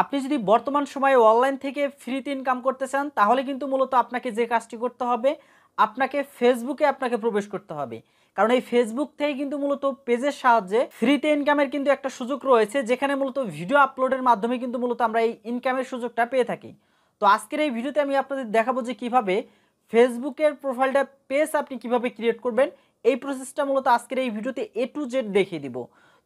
আপনি যদি বর্তমান সময়ে অনলাইন থেকে ফ্রিতে ইনকাম করতে চান তাহলে কিন্তু মূলত আপনাকে যে কাজটি করতে হবে, আপনাকে ফেসবুকে প্রবেশ করতে হবে। কারণ এই ফেসবুক থেকে কিন্তু মূলত পেজের সাহায্যে ফ্রিতে ইনকামের কিন্তু একটা সুযোগ রয়েছে, যেখানে মূলত ভিডিও আপলোডের মাধ্যমে কিন্তু মূলত আমরা এই ইনকামের সুযোগটা পেয়ে থাকি। তো আজকের এই ভিডিওতে আমি আপনাদের দেখাবো যে কিভাবে ফেসবুকের প্রোফাইলটা পেজ আপনি কিভাবে ক্রিয়েট করবেন। এই প্রসেসটা মূলত আজকের এই ভিডিওতে A to Z দেখিয়ে দিব।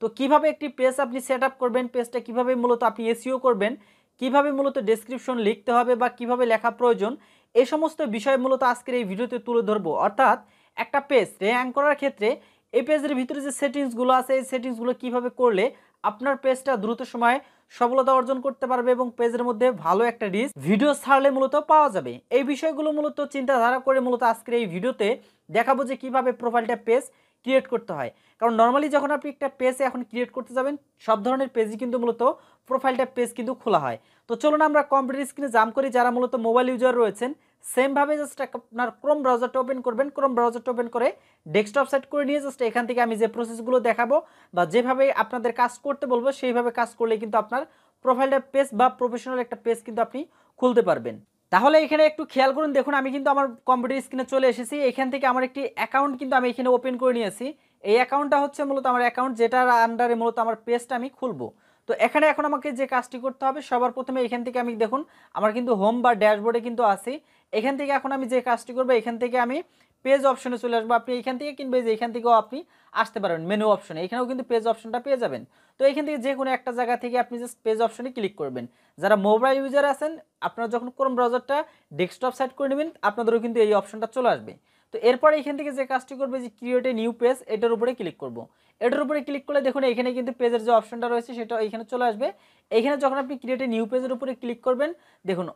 তো কিভাবে একটি পেজ আপনি সেট আপ করবেন, পেজটা কিভাবে মূলত আপনি এসইও করবেন, কিভাবে মূলত ডেসক্রিপশন লিখতে হবে বা কিভাবে লেখা প্রয়োজন, এই সমস্ত বিষয় মূলত আজকের এই ভিডিওতে তুলে ধরবো। অর্থাৎ একটা পেজ র্যাঙ্ক করার ক্ষেত্রে এই পেজের ভিতরে যে সেটিংসগুলো আছে, এই সেটিংসগুলো কিভাবে করলে আপনার পেজটা দ্রুত সময়ে সফলতা অর্জন করতে পারবে এবং পেজের মধ্যে ভালো একটা রিচ ভিডিও ছাড়লে মূলত পাওয়া যাবে। এই বিষয়গুলো মূলত চিন্তাধারা করে মূলত আজকের এই ভিডিওতে দেখাবো যে কিভাবে প্রোফাইলটা পেজ ক্রিয়েট করতে হয়। কারণ নর্মালি যখন আপনি একটা পেজ এখন ক্রিয়েট করতে যাবেন, সব ধরনের পেজই কিন্তু মূলত প্রোফাইলটা পেজ কিন্তু খোলা হয়। তো চলুন আমরা কম্পিউটার স্ক্রিনে জাম্প করি। যারা মূলত মোবাইল ইউজার রয়েছেন, সেমভাবে জাস্ট আপনার ক্রোম ব্রাউজারটা ওপেন করবেন। ক্রোম ব্রাউজারটা ওপেন করে ডেস্কটপ সেট করে নিয়ে জাস্ট এখান থেকে আমি যে প্রসেসগুলো দেখাবো বা যেভাবে আপনাদের কাজ করতে বলবো সেইভাবে কাজ করলে কিন্তু আপনার প্রোফাইলটা পেজ বা প্রফেশনাল একটা পেজ কিন্তু আপনি খুলতে পারবেন। তাহলে এখানে একটু খেয়াল করুন, দেখুন আমি কিন্তু আমার কম্পিউটার স্ক্রিনে চলে এসেছি। এখান থেকে আমার একটি অ্যাকাউন্ট কিন্তু আমি এখানে ওপেন করে নিয়েছি। এই অ্যাকাউন্টটা হচ্ছে মূলত আমার অ্যাকাউন্ট, যেটার আন্ডারে মূলত আমার পেজটা আমি খুলবো। তো এখানে এখন আমাকে যে কাজটি করতে হবে, সবার প্রথমে এখান থেকে আমি দেখুন আমার কিন্তু হোম বা ড্যাশবোর্ডে কিন্তু আছি। এখান থেকে এখন আমি যে কাজটি করবো, এখান থেকে আমি পেজ অপশনে চলে আসবো। আপনি এখান থেকে কিনবে যে এখান থেকেও আপনি আসতে পারবেন মেনু অপশনে, এখানেও কিন্তু পেজ অপশনটা পেয়ে যাবেন। তো এখান থেকে যে কোনো একটা জায়গা থেকে আপনি জাস্ট পেজ অপশনে ক্লিক করবেন। যারা মোবাইল ইউজার আছেন, আপনারা যখন ক্রোম ব্রাউজারটা ডেস্কটপ সেট করে নেবেন, আপনাদেরও কিন্তু এই অপশনটা চলে আসবে। তো এরপরে এখান থেকে যে কাজটি করবে যে ক্রিয়েট এ নিউ পেজ, এটার উপরে ক্লিক করব। এটার উপরে ক্লিক করলে দেখুন এখানে কিন্তু পেজের যে অপশনটা রয়েছে সেটা এখানে চলে আসবে। এখানে যখন আপনি ক্রিয়েট এ নিউ পেজের উপরে ক্লিক করবেন, দেখুন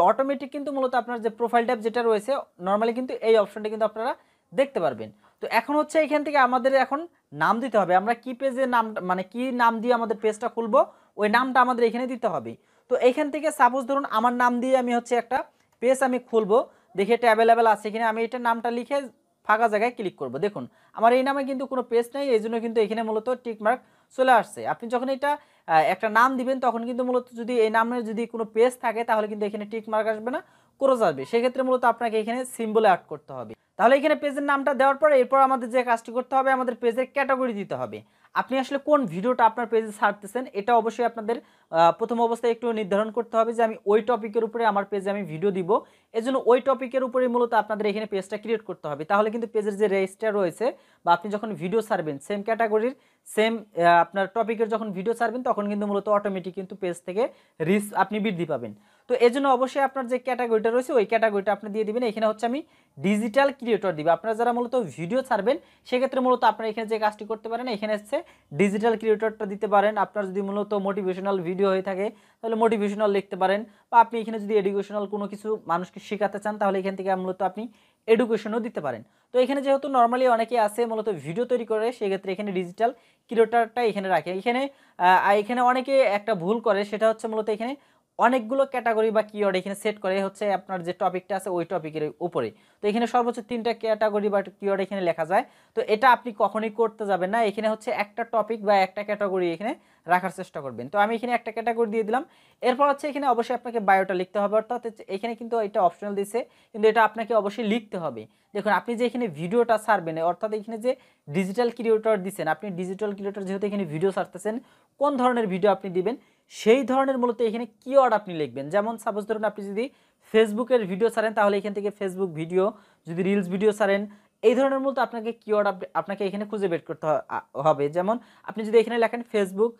অটোমেটিক কিন্তু মূলত আপনার যে প্রোফাইল ট্যাব যেটা রয়েছে, নর্মালি কিন্তু এই অপশনটা কিন্তু আপনারা দেখতে পারবেন। তো এখন হচ্ছে এখান থেকে আমাদের এখন নাম দিতে হবে। আমরা কি পেজের নাম মানে কি নাম দিয়ে আমাদের পেজটা খুলবো, ওই নামটা আমাদের এখানে দিতে হবে। তো এখান থেকে সাপোজ ধরুন আমার নাম দিয়ে আমি হচ্ছে একটা পেজ আমি খুলবো, দেখে এটা অ্যাভেলেবেল আছে কিনা, আমি এটা নামটা লিখে ফাঁকা জায়গায় ক্লিক করব। দেখুন আমার এই নামে কিন্তু কোনো পেজ নেই, এই জন্য কিন্তু এখানে মূলত টিক মার্ক চলে আসছে। আপনি যখন এটা একটা নাম দিবেন তখন কিন্তু মূলত যদি এই নামে যদি কোনো পেজ থাকে তাহলে কিন্তু এখানে টিক মার্ক আসবে না, ক্রস আসবে। সেক্ষেত্রে মূলত আপনাকে এখানে সিম্বলে অ্যাড করতে হবে। তাহলে এখানে পেজের নামটা দেওয়ার পরে এরপর আমাদের যে কাজটি করতে হবে, আমাদের পেজের ক্যাটাগরি দিতে হবে। আপনি আসলে কোন ভিডিওটা আপনার পেজে ছাড়তেছেন এটা অবশ্যই আপনাদের প্রথম অবস্থায় একটু নির্ধারণ করতে হবে যে আমি ওই টপিকের উপরে আমার পেজে আমি ভিডিও দিব। এজন্য ওই টপিকের উপরে মূলত আপনাদের এখানে পেজটা ক্রিয়েট করতে হবে। তাহলে কিন্তু পেজের যে রেজিস্টার রয়েছে বা আপনি যখন ভিডিও ছাড়বেন সেম ক্যাটাগরির সেম আপনার টপিকের যখন ভিডিও ছাড়বেন তখন কিন্তু মূলত অটোমেটিক কিন্তু পেজ থেকে রিচ আপনি বৃদ্ধি পাবেন। তো এজন্য অবশ্যই আপনার যে ক্যাটাগরিটা রয়েছে ওই ক্যাটাগরিটা আপনি দিয়ে দিবেন। এখানে হচ্ছে আমি ডিজিটাল ক্রিয়েটর দিবে। আপনারা যারা মূলত ভিডিও ছাড়বেন সেক্ষেত্রে মূলত আপনারা এখানে যে কাজটি করতে পারেন, এখানে হচ্ছে ডিজিটাল ক্রিয়েটরটা দিতে পারেন। আপনার যদি মূলত মোটিভেশনাল ভিডিও হয়ে থাকে তাহলে মোটিভেশনাল লিখতে পারেন, বা আপনি এখানে যদি এডুকেশনাল কোনো কিছু মানুষকে শেখাতে চান তাহলে এখান থেকে মূলত আপনি এডুকেশনও দিতে পারেন। তো এখানে যেহেতু নর্মালি অনেকে আছে মূলত ভিডিও তৈরি করে, সেক্ষেত্রে এখানে ডিজিটাল ক্রিয়েটরটা এখানে রাখে। এখানে অনেকে একটা ভুল করে, সেটা হচ্ছে মূলত এখানে অনেকগুলো ক্যাটাগরি বা কিওয়ার্ড এখানে সেট করে হচ্ছে আপনার যে টপিকটা আছে ওই টপিকের উপরে। তো এখানে সর্বোচ্চ 3টা ক্যাটাগরি বা কিওয়ার্ড এখানে লেখা যায়। তো এটা আপনি কখনোই করতে যাবেন না। এখানে হচ্ছে একটা টপিক বা একটা ক্যাটাগরি এখানে রাখার চেষ্টা করবেন। তো আমি এখানে একটা ক্যাটাগরি দিয়ে দিলাম। এরপর হচ্ছে এখানে অবশ্যই আপনাকে বায়োটা লিখতে হবে। অর্থাৎ এখানে কিন্তু এটা অপশনাল দিয়েছে, কিন্তু এটা আপনাকে অবশ্যই লিখতে হবে। দেখুন আপনি যে এখানে ভিডিওটা ছাড়বেন, অর্থাৎ এখানে যে ডিজিটাল ক্রিয়েটর দিচ্ছেন, আপনি ডিজিটাল ক্রিয়েটর যেহেতু এখানে ভিডিও ছাড়তেছেন, কোন ধরনের ভিডিও আপনি দিবেন সেই ধরনের মূলত এখানে কিওয়ার্ড আপনি লিখবেন। যেমন সাপোজ ধরুন আপনি যদি ফেসবুকের ভিডিও ছাড়েন তাহলে এখান থেকে ফেসবুক ভিডিও, যদি রিলস ভিডিও ছাড়েন এই ধরনের মূলত আপনাকে কিওয়ার্ড আপনাকে এখানে খুঁজে বের করতে হবে। যেমন আপনি যদি এখানে লেখেন ফেসবুক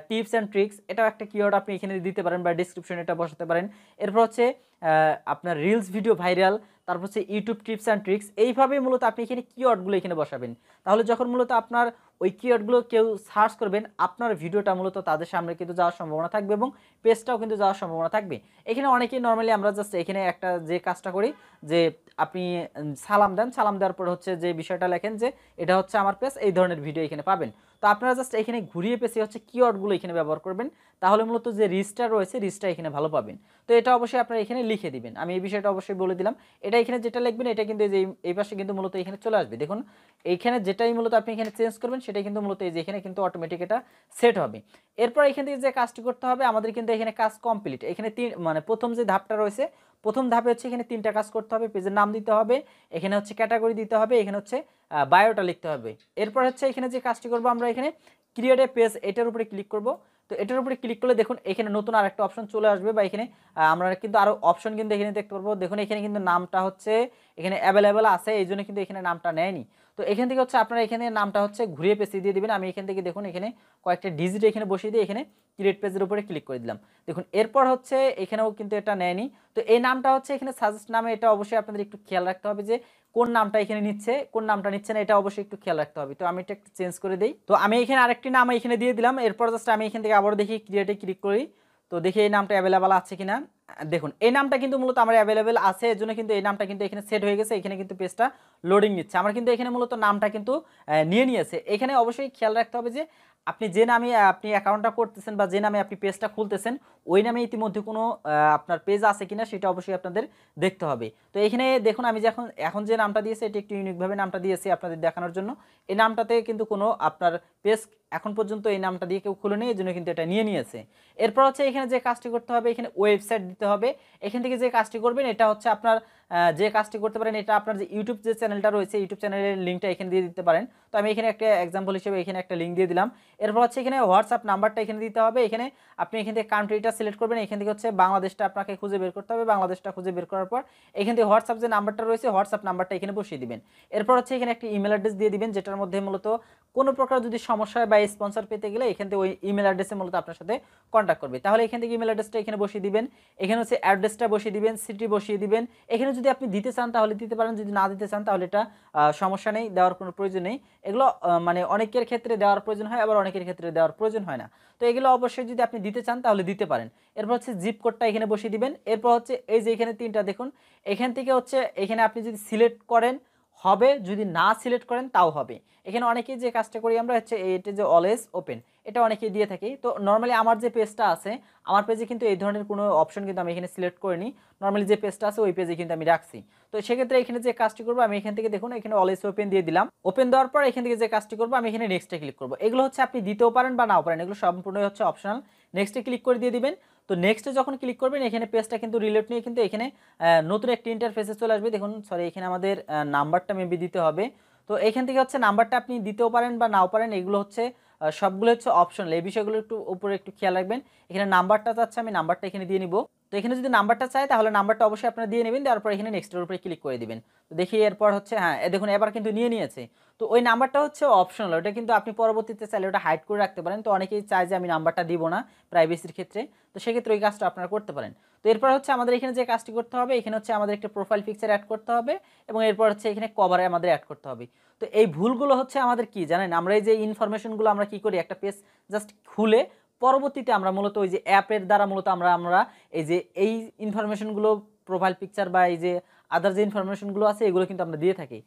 টিপস অ্যান্ড ট্রিক্স, এটাও একটা কিওয়ার্ড আপনি এখানে দিতে পারেন বা ডিসক্রিপশনে এটা বসাতে পারেন। এরপর হচ্ছে আপনার রিলস ভিডিও ভাইরাল, তারপর হচ্ছে ইউটিউব টিপস অ্যান্ড ট্রিক্স। এইভাবে মূলত আপনি এখানে কিওয়ার্ডগুলো এখানে বসাবেন। তাহলে যখন মূলত আপনার ওই কিওয়ার্ডগুলো কেউ সার্চ করবেন, আপনার ভিডিওটা মূলত তাদের সামনে কিন্তু যাওয়ার সম্ভাবনা থাকবে এবং পেজটাও কিন্তু যাওয়ার সম্ভাবনা থাকবে। এখানে অনেকেই নর্মালি আমরা জাস্ট এখানে একটা যে কাজটা করি যে আপনি সালাম দেন, সালাম দেওয়ার পর হচ্ছে যে বিষয়টা লেখেন যে এটা হচ্ছে আমার পেজ, এই ধরনের ভিডিও এখানে পাবেন। তো আপনারা জাস্ট এখানে ঘুরিয়ে পেঁচিয়ে হচ্ছে কিওয়ার্ডগুলো এখানে ব্যবহার করবেন, তাহলে মূলত যে রিচটা রয়েছে রিচটা এখানে ভালো পাবেন। তো এটা অবশ্যই আপনারা এখানে লিখে দিবেন, আমি এই বিষয়টা অবশ্যই বলে দিলাম। এটা এখানে যেটা লিখবেন এটা কিন্তু এই যে এই পাশে কিন্তু মূলত এখানে চলে আসবে। দেখুন এইখানে যেটাই মূলত আপনি এখানে চেঞ্জ করবেন সেটাই কিন্তু মূলত এই যে এখানে কিন্তু অটোমেটিক এটা সেট হবে। এরপর এখান থেকে যে কাজটি করতে হবে আমাদের কিন্তু এখানে কাজ কমপ্লিট। এখানে মানে প্রথম যে ধাপটা রয়েছে, প্রথম ধাপে হচ্ছে এখানে 3টা কাজ করতে হবে। পেজের নাম দিতে হবে, এখানে হচ্ছে ক্যাটাগরি দিতে হবে, এখানে হচ্ছে বায়োটা লিখতে হবে। এরপর হচ্ছে এখানে যে কাজটি করব আমরা এখানে ক্রিয়েট এ পেজ, এটার উপরে ক্লিক করব। তো এটার উপরে ক্লিক করলে দেখুন এখানে নতুন আরেকটা অপশন চলে আসবে, বা এখানে আমরা কিন্তু আরও অপশন কিন্তু এখানে দেখতে পারবো। দেখুন এখানে কিন্তু নামটা হচ্ছে এখানে অ্যাভেলেবেল আছে, এই জন্য কিন্তু এখানে নামটা নেয়নি। তো এখান থেকে হচ্ছে আপনারা এখানে নামটা হচ্ছে ঘুরিয়ে পেঁচিয়ে দিয়ে দিবেন। আমি এখান থেকে দেখুন এখানে কয়েকটা ডিজিট এখানে বসিয়ে দিয়ে এখানে ক্রিয়েট পেজের উপরে ক্লিক করে দিলাম। দেখুন এরপর হচ্ছে এখানেও কিন্তু এটা নেয়নি। তো এই নামটা হচ্ছে এখানে সাজেস্ট নামে, এটা অবশ্যই আপনাদের একটু খেয়াল রাখতে হবে যে কোন নামটা এখানে নিচ্ছে, কোন নামটা নিচ্ছে না, এটা অবশ্যই একটু খেয়াল রাখতে হবে। তো আমি এটা একটু চেঞ্জ করে দিই। তো আমি এখানে আরেকটি নাম এখানে দিয়ে দিলাম। এরপর জাস্ট আমি এখান থেকে আবার দেখি ক্রিয়েটে ক্লিক করি। তো দেখি এই নামটা অ্যাভেলেবেল আছে কিনা। দেখুন এই নামটা কিন্তু মূলত আমার অ্যাভেলেবেল আছে, এর জন্য কিন্তু এই নামটা কিন্তু এখানে সেট হয়ে গেছে। এখানে কিন্তু পেজটা লোডিং নিচ্ছে, আমার কিন্তু এখানে মূলত নামটা কিন্তু নিয়ে নিয়েছে। এখানে অবশ্যই খেয়াল রাখতে হবে যে আপনি যে নামে আপনি অ্যাকাউন্টটা করতেছেন বা যে নামে আপনি পেজটা খুলতেছেন ওই নামে ইতিমধ্যে কোনো আপনার পেজ আছে কিনা সেটা অবশ্যই আপনাদের দেখতে হবে। তো এখানে দেখুন আমি যে এখন যে নামটা দিয়েছি এটি একটু ইউনিকভাবে নামটা দিয়েছি আপনাদের দেখানোর জন্য। এই নামটাতে কিন্তু কোনো আপনার পেজ এখন পর্যন্ত এই নামটা দিয়ে কেউ খুলে নেই, এই জন্য কিন্তু এটা নিয়ে নিয়েছে। এরপর হচ্ছে এখানে যে কাজটি করতে হবে এখানে ওয়েবসাইট দিতে হবে। এখান থেকে যে কাজটি করবেন এটা হচ্ছে আপনার যে কাজটি করতে পারেন এটা আপনার যে ইউটিউব যে চ্যানেলটা রয়েছে ইউটিউব চ্যানেলের লিঙ্কটা এখানে দিয়ে দিতে পারেন। তো আমি এখানে একটা এক্সাম্পল হিসেবে এখানে একটা লিঙ্ক দিয়ে দিলাম। এরপর হচ্ছে এখানে হোয়াটসঅ্যাপ নাম্বারটা এখানে দিতে হবে। এখানে আপনি এখান থেকে কান্ট্রিটা সিলেক্ট করবেন, এখান থেকে হচ্ছে বাংলাদেশটা আপনাকে খুঁজে বের করতে হবে। বাংলাদেশটা খুঁজে বের করার পর এখান থেকে হোয়াটসঅ্যাপ যে নাম্বারটা রয়েছে হোয়াটসঅ্যাপ নাম্বারটা এখানে বসিয়ে দিবেন। এরপর হচ্ছে এখানে একটা ইমেল অ্যাড্রেস দিয়ে দিবেন, যেটার মধ্যে মূলত কোনো প্রকার যদি সমস্যা হয় বা স্পন্সর পেতে গেলে এখান থেকে ওই ইমেল অ্যাড্রেসে মূলত আপনার সাথে কন্ট্যাক্ট করবে। তাহলে এখান থেকে ইমেল অ্যাড্রেসটা এখানে বসিয়ে দিবেন, এখানে হচ্ছে অ্যাড্রেসটা বসিয়ে দিবেন, সিটি বসিয়ে দিবেন। এখানে যদি আপনি দিতে চান তাহলে দিতে পারেন, যদি না দিতে চান তাহলে এটা সমস্যা নেই, দেওয়ার কোনো প্রয়োজন নেই। এগুলো মানে অনেকের ক্ষেত্রে দেওয়ার প্রয়োজন হয়, আবার অনেকের ক্ষেত্রে দেওয়ার প্রয়োজন হয় না। তো এগুলো অবশ্যই যদি আপনি দিতে চান তাহলে দিতে পারেন। এরপর হচ্ছে জিপ কোডটা এখানে বসিয়ে দিবেন। এরপর হচ্ছে এই যে এখানে 3টা দেখুন, এখান থেকে হচ্ছে এখানে আপনি যদি সিলেক্ট করেন হবে, যদি না সিলেক্ট করেন তাও হবে। এখানে অনেকেই যে কাজটা করি আমরা হচ্ছে এটা যে অলওয়েজ ওপেন, এটা অনেকেই দিয়ে থাকি। তো নর্মালি আমার যে পেজটা আছে আমার পেজে কিন্তু এই ধরনের কোনো অপশন কিন্তু আমি এখানে সিলেক্ট করিনি, নর্মালি যে পেজটা আছে ওই পেজে কিন্তু আমি রাখছি। তো সেক্ষেত্রে এখানে যে কাজটি করবো আমি এখান থেকে দেখুন এখানে অলওয়েজ ওপেন দিয়ে দিলাম। ওপেন দেওয়ার পর এখান থেকে যে কাজটি করবো আমি এখানে নেক্সটে ক্লিক করবো। এগুলো হচ্ছে আপনি দিতেও পারেন বা নাও পারেন, এগুলো সম্পূর্ণই হচ্ছে অপশনাল। নেক্সটে ক্লিক করে দিয়ে দিবেন। তো নেক্সটে যখন ক্লিক করবেন এখানে পেজটা কিন্তু রিলেট নিয়ে কিন্তু এখানে নতুন একটি ইন্টারফেসে চলে আসবে। দেখুন সরি এখানে আমাদের নাম্বারটা মেবি দিতে হবে। তো এখান থেকে হচ্ছে নাম্বারটা আপনি দিতেও পারেন বা নাও পারেন, এগুলো হচ্ছে সবগুলো হচ্ছে অপশনাল। এই বিষয়গুলো একটু উপরে একটু খেয়াল রাখবেন। এখানে নাম্বারটা চাচ্ছে, আমি নাম্বারটা এখানে দিয়ে নিব। তো এখানে যদি নাম্বারটা চাই তাহলে নাম্বারটা অবশ্যই আপনারা দিয়ে নেবেন, তারপর এখানে নেক্সটের উপরে ক্লিক করে দিবেন। তো দেখি এরপর হচ্ছে হ্যাঁ দেখুন এবার কিন্তু নিয়ে নিয়েছে। তো ওই নাম্বারটা হচ্ছে অপশনাল, ওটা কিন্তু আপনি পরবর্তীতে চাইলে ওটা হাইড করে রাখতে পারেন। তো অনেকেই চায় যে আমি নাম্বারটা দিব না প্রাইভেসির ক্ষেত্রে, তো সেক্ষেত্রে ওই কাজটা আপনারা করতে পারেন। তো এরপর হচ্ছে আমাদের এখানে যে কাজটি করতে হবে এখানে হচ্ছে আমাদের একটা প্রোফাইল পিকচার অ্যাড করতে হবে, এবং এরপর হচ্ছে এখানে কভারে আমাদের অ্যাড করতে হবে। তো এই ভুলগুলো হচ্ছে আমাদের কি জানেন, আমরা এই যে ইনফরমেশনগুলো আমরা কি করি একটা পেজ জাস্ট খুলে পরবর্তীতে আমরা মূলত ওই যে অ্যাপের দ্বারা মূলত আমরা এই যে এই ইনফরমেশনগুলো প্রোফাইল পিকচার বা এই যে আদার যে ইনফরমেশনগুলো আছে এগুলো কিন্তু আমরা দিয়ে থাকি।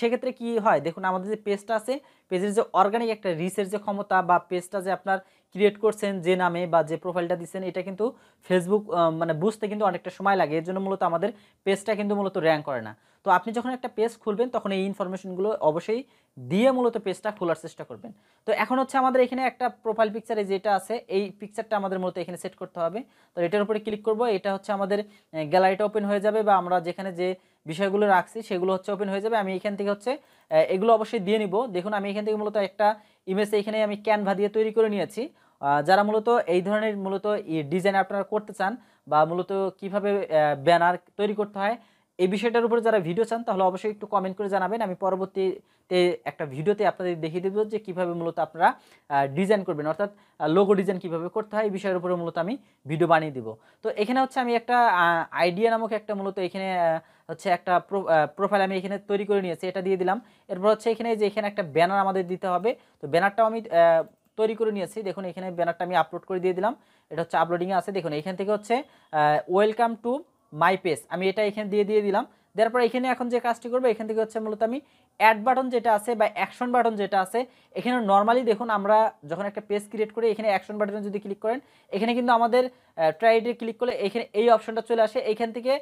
সেক্ষেত্রে কি হয় দেখুন আমাদের যে পেজটা আছে পেজের যে অর্গানিক একটা রিসের যে ক্ষমতা বা পেজটা যে আপনার ক্রিয়েট করছেন যে নামে বা যে প্রোফাইলটা দিচ্ছেন এটা কিন্তু ফেসবুক মানে বুঝতে কিন্তু অনেকটা সময় লাগে, এর জন্য মূলত আমাদের পেজটা কিন্তু মূলত র্যাঙ্ক করে না। তো আপনি যখন একটা পেজ খুলবেন তখন এই ইনফরমেশনগুলো অবশ্যই দিয়ে মূলত পেজটা খোলার চেষ্টা করবেন। তো এখন হচ্ছে আমাদের এখানে একটা প্রোফাইল পিকচারে যেটা আছে এই পিকচারটা আমাদের মূলত এখানে সেট করতে হবে। তো এটার উপরে ক্লিক করব, এটা হচ্ছে আমাদের গ্যালারিটা ওপেন হয়ে যাবে, বা আমরা যেখানে যে বিষয়গুলো রাখছি সেগুলো হচ্ছে ওপেন হয়ে যাবে। আমি এখান থেকে হচ্ছে এগুলো অবশ্যই দিয়ে নিব। দেখুন আমি এখান থেকে মূলত একটা ইমেজ এখানে আমি ক্যানভা দিয়ে তৈরি করে নিয়েছি। যারা মূলত এই ধরনের মূলত ডিজাইন আপনারা করতে চান বা মূলত কিভাবে ব্যানার তৈরি করতে হয় এই বিষয়টার উপরে যারা ভিডিও চান তাহলে অবশ্যই একটু কমেন্ট করে জানাবেন। আমি পরবর্তীতে একটা ভিডিওতে আপনাদের দেখিয়ে দেবো যে কীভাবে মূলত আপনারা ডিজাইন করবেন, অর্থাৎ লোগো ডিজাইন কীভাবে করতে হয় এই বিষয়ের উপরে মূলত আমি ভিডিও বানিয়ে দিব। তো এখানে হচ্ছে আমি একটা আইডিয়া নামক একটা মূলত এখানে হচ্ছে একটা প্রোফাইল আমি এখানে তৈরি করে নিয়েছি, এটা দিয়ে দিলাম। এরপর হচ্ছে এখানে যে এখানে একটা ব্যানার আমাদের দিতে হবে, তো ব্যানারটাও আমি তৈরি করে নিয়েছি। দেখুন এখানে ব্যানারটা আমি আপলোড করে দিয়ে দিলাম, এটা হচ্ছে আপলোডিংয়ে আছে। দেখুন এখান থেকে হচ্ছে ওয়েলকাম টু মাই পেজ আমি এটা এখানে দিয়ে দিলাম। দেওয়ার পর এখানে এখন যে কাজটি করবো, এখান থেকে হচ্ছে মূলত আমি অ্যাড বাটন যেটা আছে বা অ্যাকশন বাটন যেটা আছে, এখানে নর্মালি দেখুন আমরা যখন একটা পেজ ক্রিয়েট করি এখানে অ্যাকশন বাটনে যদি ক্লিক করেন, এখানে কিন্তু আমাদের ট্রাইডে ক্লিক করলে এখানে এই অপশনটা চলে আসে। এখান থেকে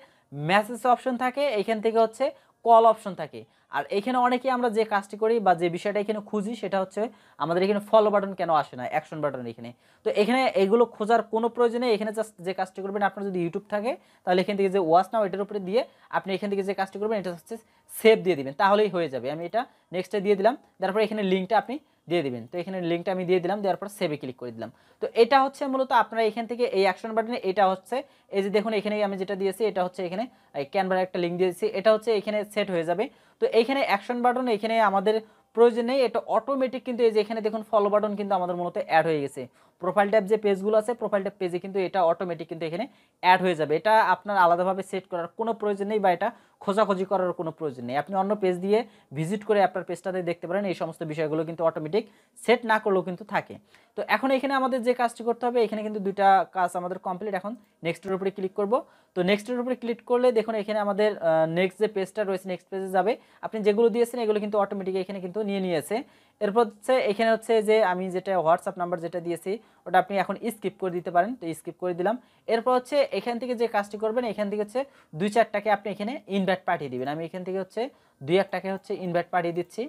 মেসেজ অপশন থাকে, এখান থেকে হচ্ছে কল অপশন থাকে। আর এখানে অনেকে আমরা যে কাজটি করি বা যে বিষয়টা এখানে খুঁজি সেটা হচ্ছে আমাদের এখানে ফলো বাটন কেন আসে না, অ্যাকশন বাটন এখানে। তো এখানে এগুলো খোঁজার কোনো প্রয়োজনে, এখানে জাস্ট যে কাজটি করবেন, আপনার যদি ইউটিউব থাকে তাহলে এখান থেকে যে ওয়াচ নাও এটার উপরে দিয়ে আপনি এখান থেকে যে কাজটি করবেন এটা হচ্ছে সেভ দিয়ে দিবেন, তাহলেই হয়ে যাবে। আমি এটা নেক্সটে দিয়ে দিলাম, তারপরে এখানে লিঙ্কটা আপনি দিয়ে দিবেন। তো এখানে লিঙ্কটা আমি দিয়ে দিলাম, দেওয়ার পর সেভে ক্লিক করে দিলাম। তো এটা হচ্ছে মূলত আপনারা এখান থেকে এই অ্যাকশন বাটনে, এটা হচ্ছে এই যে দেখুন এখানে আমি যেটা দিয়েছি এটা হচ্ছে এখানে ক্যানভার একটা লিঙ্ক দিয়েছি, এটা হচ্ছে এখানে সেট হয়ে যাবে। তো এইখানে অ্যাকশন বাটন এখানে আমাদের প্রয়োজন নেই, এটা অটোমেটিক কিন্তু এই যে এখানে দেখুন ফলো বাটন কিন্তু আমাদের মূলত অ্যাড হয়ে গেছে। প্রোফাইল ট্যাব যে পেজগুলো আছে প্রোফাইল ট্যাব পেজে কিন্তু এটা অটোমেটিক কিন্তু এখানে অ্যাড হয়ে যাবে। এটা আপনার আলাদাভাবে সেট করার কোনো প্রয়োজন নেই বা এটা খোঁজাখুঁজি করার কোনো প্রয়োজন নেই। আপনি অন্য পেজ দিয়ে ভিজিট করে আপনার পেজটাতে দেখতে পারেন, এই সমস্ত বিষয়গুলো কিন্তু অটোমেটিক সেট না করলেও কিন্তু থাকে। তো এখন এখানে আমাদের যে কাজটি করতে হবে, এখানে কিন্তু দুইটা কাজ আমাদের কমপ্লিট। এখন নেক্সটের উপরে ক্লিক করব। তো নেক্সটের উপরে ক্লিক করলে দেখুন এখানে আমাদের নেক্সট যে পেজটা রয়েছে নেক্সট পেজে যাবে। আপনি যেগুলো দিয়েছেন এগুলো কিন্তু অটোমেটিক এখানে কিন্তু নিয়ে নিয়েছে। এরপর হচ্ছে এখানে হচ্ছে যে আমি যেটা হোয়াটসঅ্যাপ নাম্বার যেটা দিয়েছি ওটা আপনি এখন স্কিপ করে দিতে পারেন, তো স্কিপ করে দিলাম। এরপর হচ্ছে এখান থেকে যে কাজটি করবেন, এখান থেকে হচ্ছে 2-4টাকে আপনি এখানে ইনভাইট পাঠিয়ে দিবেন। আমি এখান থেকে হচ্ছে 2-1টাকে হচ্ছে ইনভাইট পাঠিয়ে দিচ্ছি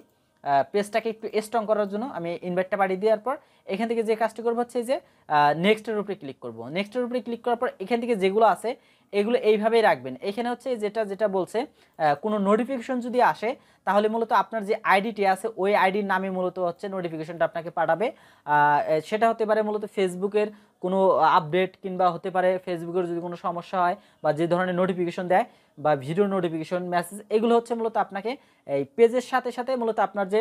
পেজটাকে একটু স্ট্রং করার জন্য। আমি ইনভাইটটা পাঠিয়ে দেওয়ার পর এখান থেকে যে কাজটি করবো হচ্ছে যে নেক্সটের উপরে ক্লিক করব। নেক্সটের উপরে ক্লিক করার পর এখান থেকে যেগুলো আছে এগুলো এইভাবেই রাখবেন। এখানে হচ্ছে যেটা বলছে কোনো নোটিফিকেশন যদি আসে তাহলে মূলত আপনার যে আইডিটি আছে ওই আইডির নামে মূলত হচ্ছে নোটিফিকেশনটা আপনাকে পাঠাবে। সেটা হতে পারে মূলত ফেসবুকের কোনো আপডেট, কিংবা হতে পারে ফেসবুকের যদি কোনো সমস্যা হয় বা যে ধরনের নোটিফিকেশন দেয় বা ভিডিও নোটিফিকেশন মেসেজ, এগুলো হচ্ছে মূলত আপনাকে এই পেজের সাথে সাথে মূলত আপনার যে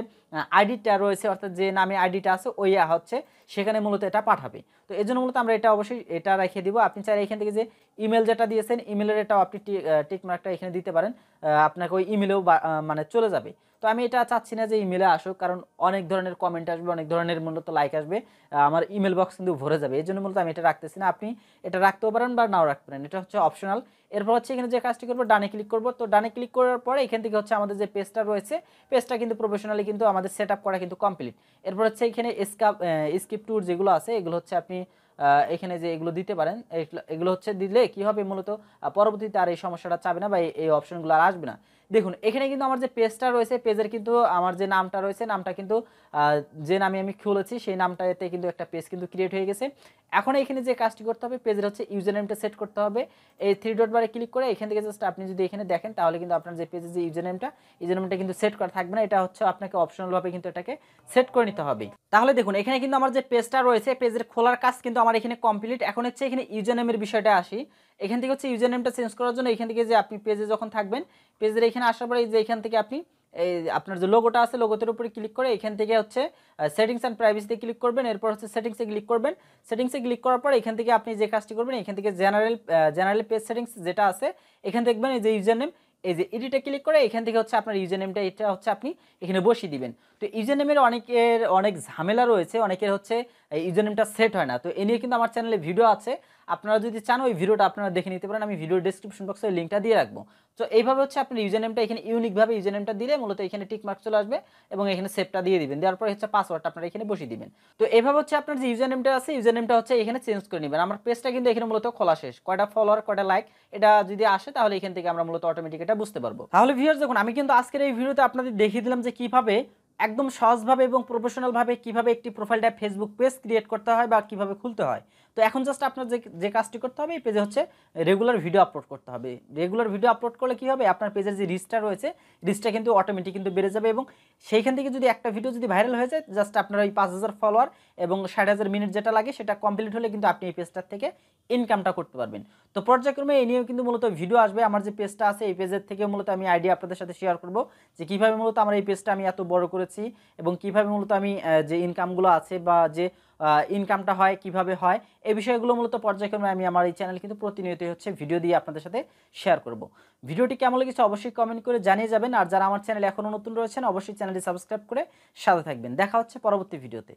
আইডিটা রয়েছে অর্থাৎ যে নামে আইডিটা আছে ওই হচ্ছে সেখানে মূলত এটা পাঠাবে। তো এই জন্য মূলত আমরা এটা অবশ্যই এটা রেখে দিব। আপনি চাইলে এখান থেকে যে ইমেল যেটা দিয়েছেন ইমেলের এটাও আপনি টিক মার্কটা এখানে দিতে পারেন, আপনাকে ওই ইমেলেও মানে চলে যাবে। তো আমি এটা চাচ্ছি না যে ইমেলে আসুক, কারণ অনেক ধরনের কমেন্ট আসবে, অনেক ধরনের মূলত লাইক আসবে, আমার ইমেল বক্স কিন্তু ভরে যাবে। এই জন্য মূলত আমি এটা রাখতেছি না। আপনি এটা রাখতেও পারেন বা নাও রাখতে পারেন, এটা হচ্ছে অপশনাল। এরপর হচ্ছে এখানে যে কাজটি করবো ডানে ক্লিক করবো। তো ডানে ক্লিক করার পরে এখান থেকে হচ্ছে আমাদের যে পেজটা রয়েছে পেজটা কিন্তু প্রফেশনালি কিন্তু আমাদের সেট আপ করা কিন্তু কমপ্লিট। এরপর হচ্ছে এখানে স্কিপ ট্যুর যেগুলো আছে এগুলো হচ্ছে আপনি এখানে যে এগুলো দিতে পারেন। এগুলো হচ্ছে দিলে কি হবে মূলত পরবর্তীতে আর এই সমস্যাটা চাবে না বা এই অপশনগুলো আর আসবে না। দেখুন এখানে কিন্তু আমার যে পেজটা রয়েছে পেজের কিন্তু আমার যে নামটা রয়েছে নামটা কিন্তু যে নামে আমি খুলেছি সেই নামটাতে কিন্তু একটা পেজ কিন্তু ক্রিয়েট হয়ে গেছে। এখন এখানে যে কাজটি করতে হবে পেজের হচ্ছে ইউজার নেমটা সেট করতে হবে। এই 3 ডট বারে ক্লিক করে এখান থেকে জাস্ট আপনি যদি এখানে দেখেন তাহলে কিন্তু আপনার যে পেজের যে ইউজার নেমটা কিন্তু সেট করা থাকবে না, এটা হচ্ছে আপনাকে অপশনালভাবে কিন্তু এটাকে সেট করে নিতে হবে। তাহলে দেখুন এখানে কিন্তু আমার যে পেজটা রয়েছে পেজের খোলার কাজ কিন্তু আমার এখানে কমপ্লিট। এখন হচ্ছে এখানে ইউজার নেমের বিষয়টা আসি। এখান থেকে হচ্ছে ইউজার নেমটা চেঞ্জ করার জন্য এখান থেকে যে আপনি পেজে যখন থাকবেন পেজের এখানে আসার পরে যে এখান থেকে আপনি এই আপনার যে লোগোটা আছে লোগোটার উপরে ক্লিক করে এখান থেকে হচ্ছে সেটিংস অ্যান্ড প্রাইভেসিতে ক্লিক করবেন। এরপর হচ্ছে সেটিংসে ক্লিক করবেন। সেটিংসে ক্লিক করার পর এখান থেকে আপনি যে কাজটি করবেন এখান থেকে জেনারেল পেজ সেটিংস যেটা আছে এখান থেকে দেখবেন এই যে ইউজার নেম, এই যে এডিটে ক্লিক করে এখান থেকে হচ্ছে আপনার ইউজার নেমটা এটা হচ্ছে আপনি এখানে বসিয়ে দিবেন। তো ইউজার নেমের অনেক ঝামেলা রয়েছে, অনেকের হচ্ছে ইউজার নেমটা সেট হয় না। তো এ নিয়ে কিন্তু আমার চ্যানেলে ভিডিও আছে, আপনারা যদি চান ওই ভিডিওটা আপনারা দেখে নিতে পারেন, আমি ভিডিও ডেসক্রিপশন বক্সে লিঙ্কটা দিয়ে রাখবো। তো এইভাবে হচ্ছে আপনার ইউজার নেমটা এখানে ইউনিকভাবে ইউজার নেমটা দিলে মূলত এখানে টিক মার্ক চলে আসবে এবং এখানে সেভটা দিয়ে দিবেন। দেওয়ার পরে হচ্ছে পাসওয়ার্ডটা আপনারা এখানে বসিয়ে দিবেন। তো এইভাবে হচ্ছে আপনার যে ইউজার নেমটা আছে ইউজার নেমটা হচ্ছে এখানে চেঞ্জ করে নেবেন। আমার পেজটা কিন্তু এখানে মূলত খোলা শেষ, কয়টা ফলোয়ার কয়টা লাইক এটা যদি আসে তাহলে এখান থেকে আমরা মূলত অটোমেটিক এটা বুঝতে পারবো। তাহলে ভিউয়ার্স দেখুন আমি কিন্তু আজকের এই ভিডিওতে আপনাদের দেখিয়ে দিলাম যে কিভাবে একদম সহজভাবে এবং প্রফেশনালভাবে কিভাবে একটি profile tab Facebook page create করতে হয় বা কিভাবে খুলতে হয়। তো এখন জাস্ট আপনার যে কাজটি করতে হবে এই পেজে হচ্ছে রেগুলার ভিডিও আপলোড করতে হবে। রেগুলার ভিডিও আপলোড করলে কি হবে আপনার পেজের যে রিচটা রয়েছে রিচটা কিন্তু অটোমেটিক কিন্তু বেড়ে যাবে এবং সেইখান থেকে যদি একটা ভিডিও যদি ভাইরাল হয়ে যায় জাস্ট আপনার ওই 5000 ফলোয়ার এবং 60,000 মিনিট যেটা লাগে সেটা কমপ্লিট হলে কিন্তু আপনি এই পেজটার থেকে ইনকামটা করতে পারবেন। তো পর্যায়ক্রমে এই নিয়েও কিন্তু মূলত ভিডিও আসবে। আমার যে পেজটা আছে এই পেজের থেকে মূলত আমি আইডিয়া আপনাদের সাথে শেয়ার করব যে কীভাবে মূলত আমার এই পেজটা আমি এত বড় করেছি এবং কিভাবে মূলত আমি যে ইনকামগুলো আছে বা যে ইনকামটা হয় কিভাবে হয় এই বিষয়গুলো মূলত পর্যায়ক্রমে আমি আমার এই চ্যানেল কিন্তু প্রতিনিয়তই হচ্ছে ভিডিও দিয়ে আপনাদের সাথে শেয়ার করব। ভিডিওটি কেমন লেগেছে অবশ্যই কমেন্ট করে জানিয়ে যাবেন। আর যারা আমার চ্যানেল এখনও নতুন রয়েছেন অবশ্যই চ্যানেলটি সাবস্ক্রাইব করে সাথে থাকবেন। দেখা হচ্ছে পরবর্তী ভিডিওতে।